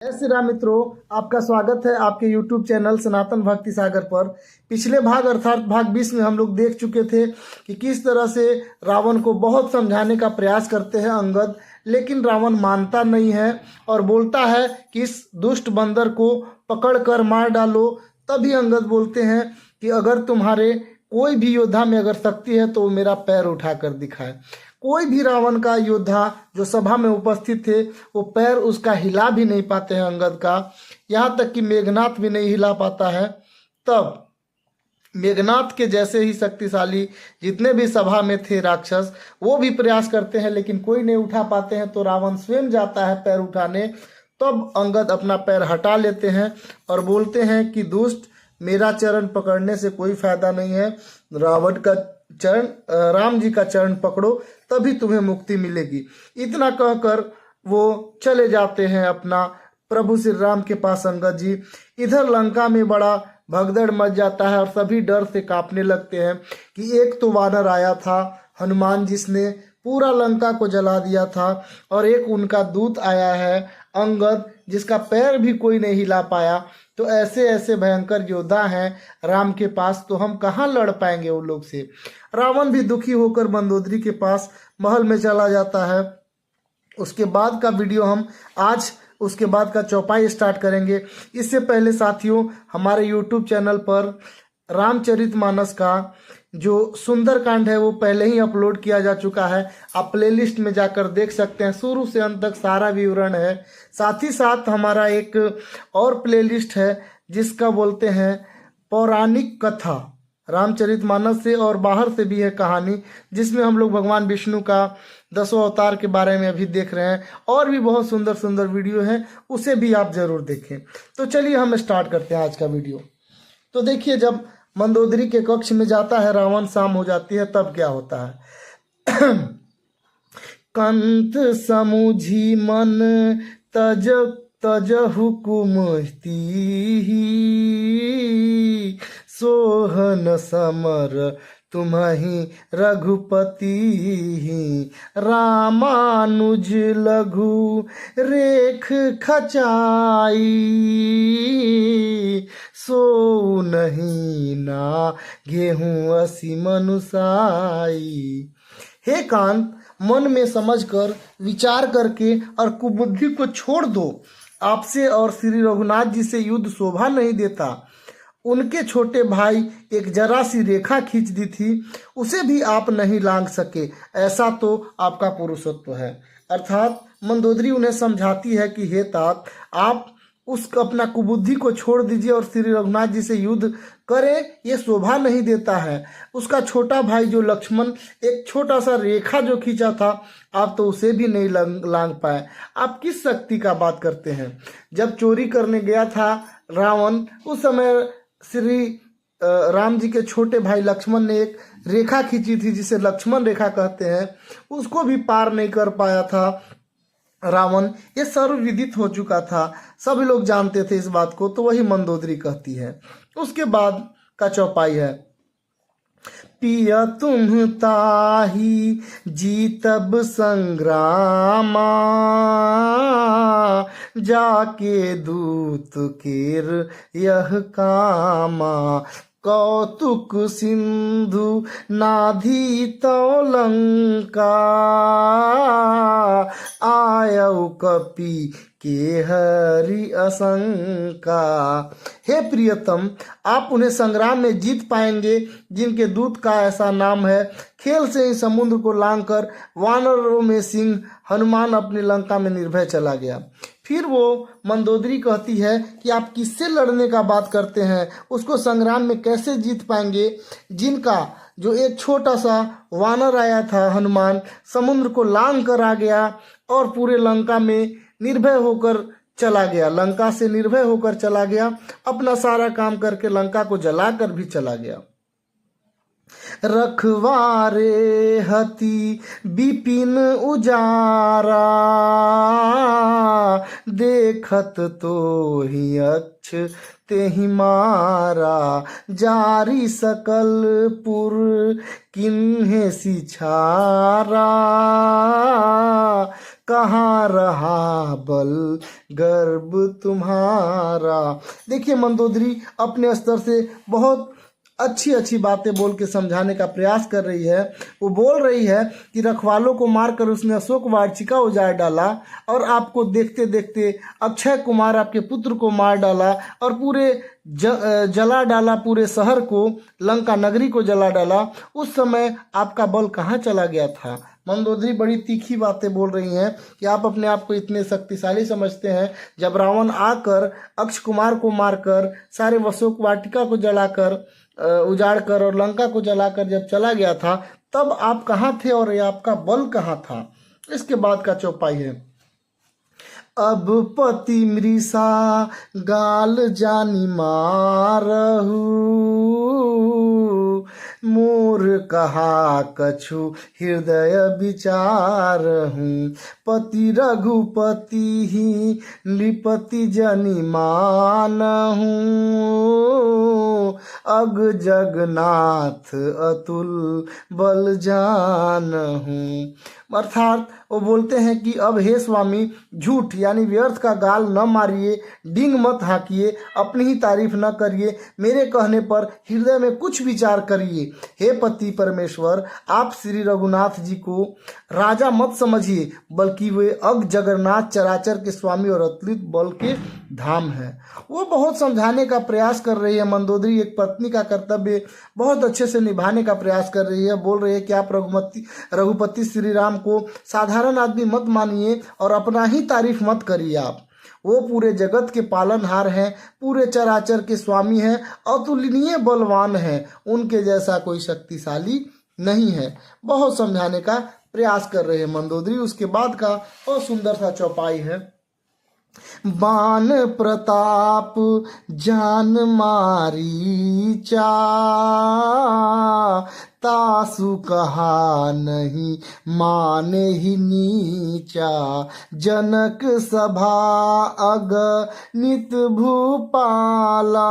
जय श्री राम मित्रों, आपका स्वागत है आपके YouTube चैनल सनातन भक्ति सागर पर। पिछले भाग अर्थात भाग 20 में हम लोग देख चुके थे कि किस तरह से रावण को बहुत समझाने का प्रयास करते हैं अंगद, लेकिन रावण मानता नहीं है और बोलता है कि इस दुष्ट बंदर को पकड़ कर मार डालो। तभी अंगद बोलते हैं कि अगर तुम्हारे कोई भी योद्धा में अगर शक्ति है तो वो मेरा पैर उठाकर दिखाए। कोई भी रावण का योद्धा जो सभा में उपस्थित थे वो पैर उसका हिला भी नहीं पाते हैं अंगद का, यहाँ तक कि मेघनाथ भी नहीं हिला पाता है। तब मेघनाथ के जैसे ही शक्तिशाली जितने भी सभा में थे राक्षस वो भी प्रयास करते हैं लेकिन कोई नहीं उठा पाते हैं, तो रावण स्वयं जाता है पैर उठाने। तब अंगद अपना पैर हटा लेते हैं और बोलते हैं कि दुष्ट, मेरा चरण पकड़ने से कोई फायदा नहीं है, रावण का चरण, राम जी का चरण पकड़ो तभी तुम्हें मुक्ति मिलेगी। इतना कहकर वो चले जाते हैं अपना प्रभु श्री राम के पास अंगद जी। इधर लंका में बड़ा भगदड़ मच जाता है और सभी डर से कांपने लगते हैं कि एक तो वानर आया था हनुमान जिसने पूरा लंका को जला दिया था, और एक उनका दूत आया है अंगद जिसका पैर भी कोई नहीं हिला पाया। तो ऐसे ऐसे भयंकर योद्धा हैं राम के पास, तो हम कहाँ लड़ पाएंगे उन लोग से। रावण भी दुखी होकर मंदोदरी के पास महल में चला जाता है। उसके बाद का वीडियो हम आज उसके बाद का चौपाई स्टार्ट करेंगे। इससे पहले साथियों, हमारे YouTube चैनल पर रामचरितमानस का जो सुंदरकांड है वो पहले ही अपलोड किया जा चुका है, आप प्लेलिस्ट में जाकर देख सकते हैं, शुरू से अंत तक सारा विवरण है। साथ ही साथ हमारा एक और प्लेलिस्ट है जिसका बोलते हैं पौराणिक कथा, रामचरितमानस से और बाहर से भी है कहानी, जिसमें हम लोग भगवान विष्णु का 10वें अवतार के बारे में अभी देख रहे हैं, और भी बहुत सुंदर सुंदर वीडियो हैं, उसे भी आप जरूर देखें। तो चलिए हम स्टार्ट करते हैं आज का वीडियो। तो देखिए, जब मंदोदरी के कक्ष में जाता है रावण, शाम हो जाती है, तब क्या होता है। कंत समुझी मन तज तज हुकुम ही, सोहन समर तुम्हि रघुपति, रामानुज लघु रेख खचाई, सो नहीं ना गेहूं असी मनुसाई। हे कांत, मन में समझकर विचार करके और कुबुद्धि को छोड़ दो। आपसे और श्री रघुनाथ जी से युद्ध शोभा नहीं देता। उनके छोटे भाई एक जरा सी रेखा खींच दी थी, उसे भी आप नहीं लांघ सके, ऐसा तो आपका पुरुषत्व है। अर्थात मंदोदरी उन्हें समझाती है कि हे तात, आप उस अपना कुबुद्धि को छोड़ दीजिए और श्री रघुनाथ जी से युद्ध करें, ये शोभा नहीं देता है। उसका छोटा भाई जो लक्ष्मण एक छोटा सा रेखा जो खींचा था, आप तो उसे भी नहीं लांघ पाए। आप किस शक्ति का बात करते हैं। जब चोरी करने गया था रावण, उस समय श्री राम जी के छोटे भाई लक्ष्मण ने एक रेखा खींची थी जिसे लक्ष्मण रेखा कहते हैं, उसको भी पार नहीं कर पाया था रावण। ये सर्वविदित हो चुका था, सभी लोग जानते थे इस बात को। तो वही मंदोदरी कहती है। उसके बाद का चौपाई है, पिया तुम ताही जीतब संग्रामा, जाके दूत केर यह कामा, कौतुक सिंधु नाधी तो लंका, आयऊ कपि के हरि असंका। हे प्रियतम, आप उन्हें संग्राम में जीत पाएंगे जिनके दूत का ऐसा नाम है। खेल से ही समुद्र को लांघकर वानरों में सिंह हनुमान अपनी लंका में निर्भय चला गया। फिर वो मंदोदरी कहती है कि आप किससे लड़ने का बात करते हैं, उसको संग्राम में कैसे जीत पाएंगे जिनका जो एक छोटा सा वानर आया था हनुमान, समुद्र को लांघ कर आ गया और पूरे लंका में निर्भय होकर चला गया, लंका से निर्भय होकर चला गया, अपना सारा काम करके लंका को जलाकर भी चला गया। रखवारे हति बिपिन उजारा, देखत तो ही अक्ष तेहि मारा, जारी सकल पुर किन्हे सिछारा, कहाँ रहा बल गर्भ तुम्हारा। देखिए मंदोदरी अपने स्तर से बहुत अच्छी अच्छी बातें बोल के समझाने का प्रयास कर रही है। वो बोल रही है कि रखवालों को मारकर उसने अशोक वाटिका उजाड़ डाला और आपको देखते देखते अक्षय कुमार आपके पुत्र को मार डाला और पूरे जला डाला, पूरे शहर को, लंका नगरी को जला डाला। उस समय आपका बल कहाँ चला गया था। मंदोदरी बड़ी तीखी बातें बोल रही हैं कि आप अपने आप को इतने शक्तिशाली समझते हैं। जब रावण आकर अक्षय कुमार को मारकर, सारे अशोक वाटिका को जलाकर, उजाड़ कर और लंका को जलाकर जब चला गया था, तब आप कहाँ थे और ये आपका बल कहाँ था। इसके बाद का चौपाई है, अब पति मृषा गाल जानी मारहू, मोर कहा कछु हृदय विचार हूँ, पति रघुपति ही नृपति जनि मानहूँ, अग जगन्नाथ अतुल बल जानहूँ। अर्थात वो बोलते हैं कि अब हे स्वामी, झूठ यानी व्यर्थ का गाल न मारिए, डिंग मत हाकिए, अपनी ही तारीफ न करिए, मेरे कहने पर हृदय में कुछ विचार करिए। हे पति परमेश्वर, आप श्री रघुनाथ जी को राजा मत समझिए, बल्कि वे अग जगन्नाथ चराचर के स्वामी और अतुलित बल के धाम है। वो बहुत समझाने का प्रयास कर रही है। मंदोदरी एक पत्नी का कर्तव्य बहुत अच्छे से निभाने का प्रयास कर रही है। बोल रही है कि आप रघुपति श्री राम को साधारण आदमी मत मानिए और अपना ही तारीफ मत करिए। आप वो पूरे जगत के पालनहार हैं, पूरे चराचर के स्वामी हैं, अतुलनीय बलवान हैं, उनके जैसा कोई शक्तिशाली नहीं है। बहुत समझाने का प्रयास कर रहे हैं मंदोदरी। उसके बाद का बहुत सुंदर सा चौपाई है, बान प्रताप जान मारीचा, तासु कहा नहीं माने ही नीचा, जनक सभा अगणित भूपाला,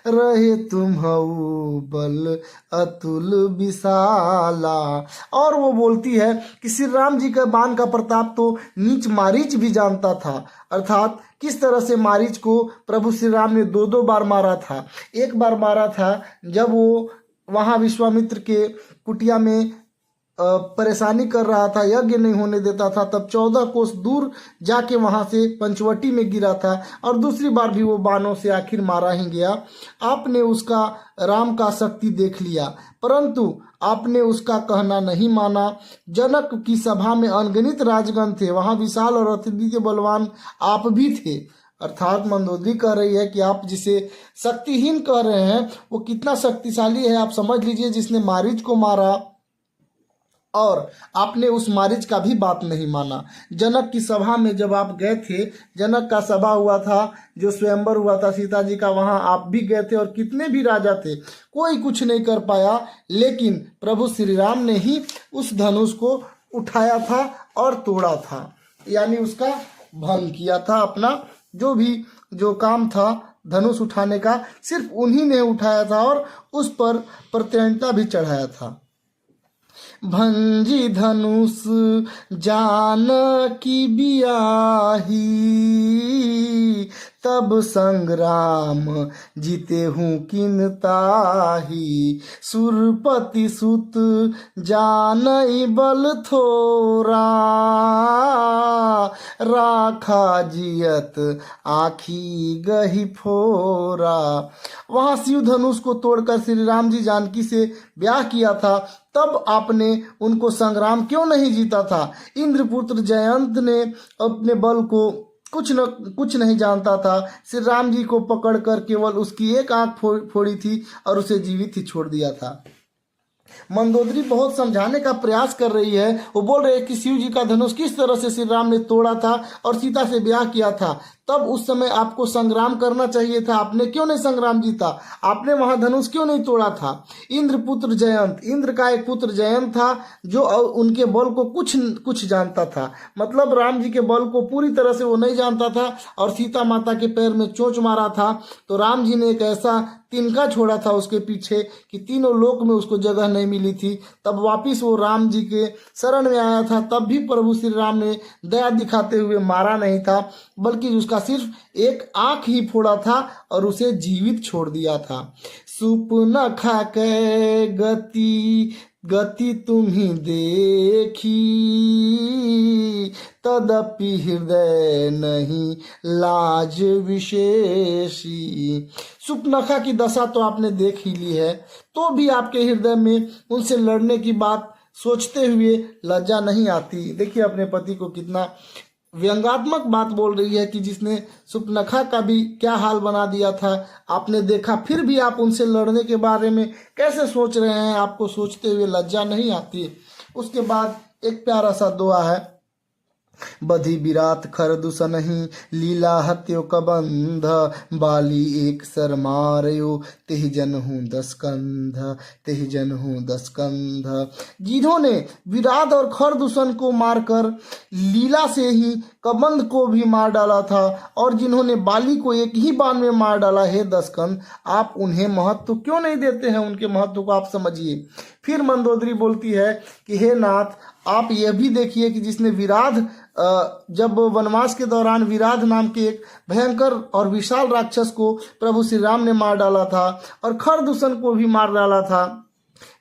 रहे तुम्हऊ बल अतुल विशाला। और वो बोलती है कि श्री राम जी के बाण का प्रताप तो नीच मारीच भी जानता था। अर्थात किस तरह से मारीच को प्रभु श्री राम ने दो बार मारा था। एक बार मारा था जब वो वहाँ विश्वामित्र के कुटिया में परेशानी कर रहा था, यज्ञ नहीं होने देता था, तब 14 कोस दूर जाके वहाँ से पंचवटी में गिरा था। और दूसरी बार भी वो बाणों से आखिर मारा ही गया। आपने उसका राम का शक्ति देख लिया, परंतु आपने उसका कहना नहीं माना। जनक की सभा में अनगिनत राजगण थे, वहाँ विशाल और अत्यधिक बलवान आप भी थे। अर्थात मंदोदरी कह रही है कि आप जिसे शक्तिहीन कह रहे हैं वो कितना शक्तिशाली है। आप समझ लीजिए, जिसने मारीच को मारा और आपने उस मारीच का भी बात नहीं माना। जनक की सभा में जब आप गए थे, जनक का सभा हुआ था, जो स्वयंवर हुआ था सीता जी का, वहां आप भी गए थे और कितने भी राजा थे, कोई कुछ नहीं कर पाया। लेकिन प्रभु श्री राम ने ही उस धनुष को उठाया था और तोड़ा था, यानी उसका भंग किया था। अपना जो काम था धनुष उठाने का, सिर्फ उन्हीं ने उठाया था और उस पर प्रत्ययता भी चढ़ाया था। भंजी धनुष जानकी बियाही, तब संग्राम जीते हूँ किन ताही, सुरपति सुत जानई बल थोरा, राखा जियत आखी गही फोरा। वहां शिव धनुष को तोड़कर श्री राम जी जानकी से ब्याह किया था, तब आपने उनको संग्राम क्यों नहीं जीता था। इंद्रपुत्र जयंत ने अपने बल को कुछ नहीं जानता था, श्री राम जी को पकड़कर केवल उसकी एक आंख फोड़ी थी और उसे जीवित ही छोड़ दिया था। मंदोदरी बहुत समझाने का प्रयास कर रही है। वो बोल रहे हैं कि शिव जी का धनुष किस तरह से श्री राम ने तोड़ा था और सीता से ब्याह किया था, तब उस समय आपको संग्राम करना चाहिए था। आपने क्यों नहीं संग्राम जीता, आपने वहां धनुष क्यों नहीं तोड़ा था। इंद्रपुत्र जयंत, इंद्र का एक पुत्र जयंत था जो उनके बल को कुछ जानता था। मतलब राम जी के बल को पूरी तरह से वो नहीं जानता था और सीता माता के पैर में चोंच मारा था। तो राम जी ने एक ऐसा तिनका छोड़ा था उसके पीछे कि तीनों लोक में उसको जगह नहीं मिली थी, तब वापिस वो राम जी के शरण में आया था। तब भी प्रभु श्री राम ने दया दिखाते हुए मारा नहीं था, बल्कि उसका सिर्फ एक आंख ही फोड़ा था और उसे जीवित छोड़ दिया था। सूप न खा के गति तुम्ही देखी, तदपि हृदय नहीं लाज विशेषी। सुपनखा की दशा तो आपने देख ही ली है, तो भी आपके हृदय में उनसे लड़ने की बात सोचते हुए लज्जा नहीं आती। देखिए अपने पति को कितना व्यंगात्मक बात बोल रही है कि जिसने सुपनखा का भी क्या हाल बना दिया था आपने देखा, फिर भी आप उनसे लड़ने के बारे में कैसे सोच रहे हैं, आपको सोचते हुए लज्जा नहीं आती। उसके बाद एक प्यारा सा दुआ है, बधी बिरात खर दुसनहि, लीला हत्यो कबंध, बाली एक सर मारयो, तेहि जनहु दस्कंध, तेहि जनहु दस्कंध। जिन्होंने विराट और खरदूषण को मारकर लीला से ही कबंध को भी मार डाला था, और जिन्होंने बाली को एक ही बाण में मार डाला, हे दस्कंध आप उन्हें महत्व क्यों नहीं देते हैं, उनके महत्व को आप समझिए। फिर मंदोदरी बोलती है कि हे नाथ आप यह भी देखिए कि जिसने विराध जब वनवास के दौरान विराध नाम के एक भयंकर और विशाल राक्षस को प्रभु श्री राम ने मार डाला था, और खरदूषण को भी मार डाला था,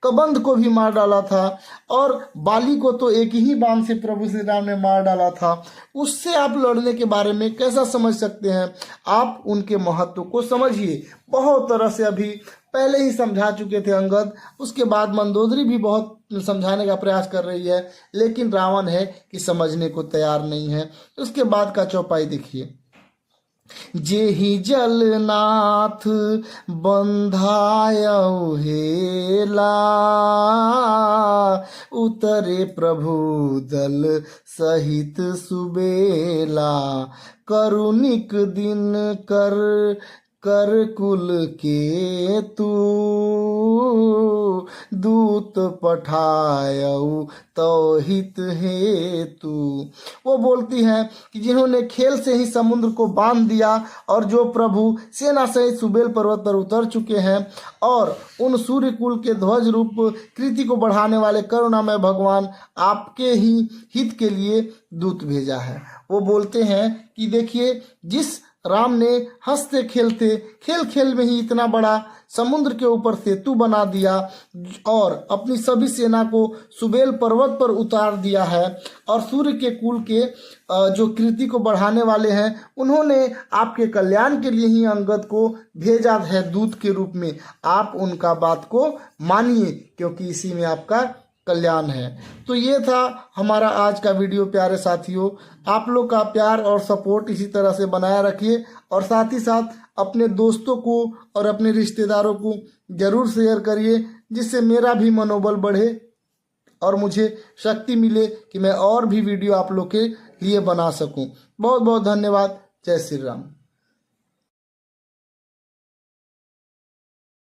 कबंध को भी मार डाला था, और बाली को तो एक ही बाण से प्रभु श्री राम ने मार डाला था, उससे आप लड़ने के बारे में कैसा समझ सकते हैं। आप उनके महत्व को समझिए। बहुत तरह से अभी पहले ही समझा चुके थे अंगद, उसके बाद मंदोदरी भी बहुत समझाने का प्रयास कर रही है, लेकिन रावण है कि समझने को तैयार नहीं है। उसके बाद का चौपाई देखिए, जेहि जलनाथ बंधायउ हेला, उतरे प्रभु दल सहित सुबेला, करुणिक दिन कर कुल के तू, दूत पठायऊ तो हित हेतु। वो बोलती हैं कि जिन्होंने खेल से ही समुद्र को बांध दिया, और जो प्रभु सेना सहित सुबेल पर्वत पर उतर चुके हैं, और उन सूर्य कुल के ध्वज रूप कृति को बढ़ाने वाले करुणामय भगवान आपके ही हित के लिए दूत भेजा है। वो बोलते हैं कि देखिए जिस राम ने हंसते खेलते खेल खेल में ही इतना बड़ा समुद्र के ऊपर सेतु बना दिया, और अपनी सभी सेना को सुबेल पर्वत पर उतार दिया है, और सूर्य के कुल के जो कृति को बढ़ाने वाले हैं उन्होंने आपके कल्याण के लिए ही अंगद को भेजा है दूत के रूप में। आप उनका बात को मानिए, क्योंकि इसी में आपका कल्याण है। तो ये था हमारा आज का वीडियो। प्यारे साथियों, आप लोग का प्यार और सपोर्ट इसी तरह से बनाया रखिए, और साथ ही साथ अपने दोस्तों को और अपने रिश्तेदारों को जरूर शेयर करिए, जिससे मेरा भी मनोबल बढ़े और मुझे शक्ति मिले कि मैं और भी वीडियो आप लोग के लिए बना सकूं। बहुत बहुत धन्यवाद। जय श्री राम।